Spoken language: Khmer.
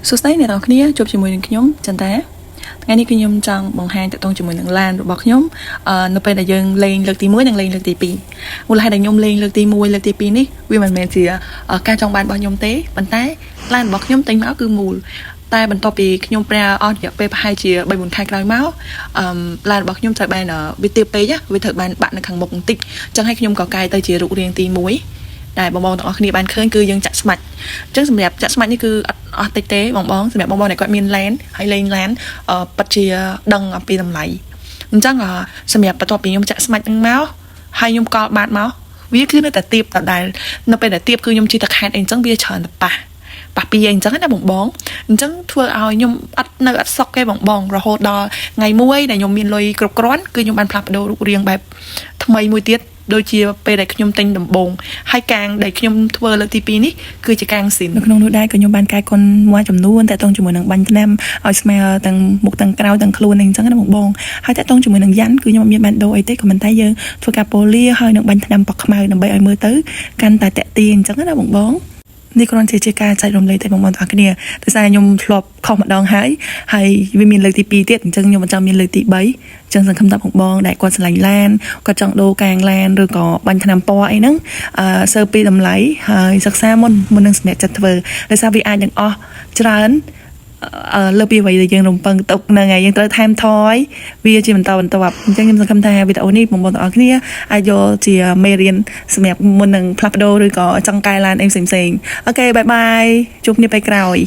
សួស្តីអ្នកនរគ្នាជួបជាមួយនឹងខ្ញុំចន្ទតាថ្ងៃនេះគឺខ្ញុំចង់បង្ហាញតកតងជាមួយនឹងឡានរបស់ខ្ញុំនៅពេលដែលយើងលេងលើកទី1និងលេងលើកទី2មូលហេតុដែលខ្ញុំលេងលើកទី1លើកទី2នេះវាមិនមែនជាការចង់បានរបស់ខ្ញុំទេប៉ុន្តែឡានរបស់ខ្ញុំទិញមកគឺមូលតែបន្ទាប់ពីខ្ញុំប្រើអស់រយៈពេលប្រហែលជា 3-4 ខែក្រោយមកឡានរបស់ខ្ញុំត្រូវបានវាទាបពេកវាត្រូវបានបាក់នៅខាងមុខបន្តិចអញ្ចឹងហើយខ្ញុំក៏កែទៅជារូបរាងទី1ដែលបងៗទាំងអស់គ្នាបានឃើញគឺយើងចាក់ស្មាច់អញ្ចឹងសម្រាប់ចាក់ស្មាច់នេះគឺអត់តិចទេបងសម្រាប់បងដែលគាត់មានឡេនហើយលេងឡេនពិតជាដឹងអំពីតម្លៃអញ្ចឹងសម្រាប់បន្ទាប់ពីខ្ញុំចាក់ស្មាច់ហ្នឹងមកហើយខ្ញុំកល់បាតមកវាគឺនៅតែទៀបដដែលនៅពេលដែលទៀបគឺខ្ញុំជិះតែខេតអីអញ្ចឹងវាច្រើនតែប៉ះពីអីអញ្ចឹងណាបងអញ្ចឹងធ្វើឲ្យខ្ញុំអត់សុខទេបងរហូតដល់ថ្ងៃមួយដែលខ្ញុំមានលុយគ្រប់គ្រាន់គឺខ្ញុំបានផ្លាស់ប្ដូររូបរាងបែបថ្មីមួយទៀតដូចជាពេលដែលខ្ញុំទិញដំបងហើយកាងដែលខ្ញុំធ្វើលើកទី2នេះគឺជាកាងស៊ីននៅក្នុងនោះដែរក៏ខ្ញុំបានកែកុនមួយចំនួនតែតងជាមួយនឹងបាញ់ថ្នាំឲ្យស្មើទាំងមុខទាំងក្រោយទាំងខ្លួនអីអញ្ចឹងណាបងហើយតែតងជាមួយនឹងយ៉ាន់គឺខ្ញុំអត់មានបានដូរអីទេក៏មិនតែយើងធ្វើការប៉ូលាហើយនឹងបាញ់ថ្នាំប៉ខ្មៅដើម្បីឲ្យមើលទៅកាន់តែតាក់ទាញអញ្ចឹងណាបងនេះគ្រាន់ជាការចែករំលែកតែបងប្អូនទាំងអស់គ្នាដោយសារខ្ញុំធ្លាប់ខុសម្ដងហើយវាមានលើកទី2ទៀតអញ្ចឹងខ្ញុំមិនចង់មានលើកទី3អញ្ចឹងសង្ឃឹមថាបងដែលគាត់ឆ្លាញ់ឡានគាត់ចង់ដូរកាងឡានឬក៏បាញ់ថ្នាំពណ៌អីហ្នឹងសើពីតម្លៃហើយសិក្សាមុននឹងសម្រេចចិត្តធ្វើដោយសារវាអាចនឹងអស់ច្រើនលើពីអ្វីដែលយើងរំពឹងទុកហ្នឹងហើយយើងត្រូវថែមថយវាជាបន្តបន្ទាប់អញ្ចឹងខ្ញុំសង្ឃឹមថាវីដេអូនេះបងប្អូនទាំងអស់គ្នាអាចយកជាមេរៀនសម្រាប់មុននឹងផ្លាស់ប្ដូរឬក៏ចង់កែឡានអីផ្សេងៗអូខេបាយបាយជួបគ្នាពេលក្រោយ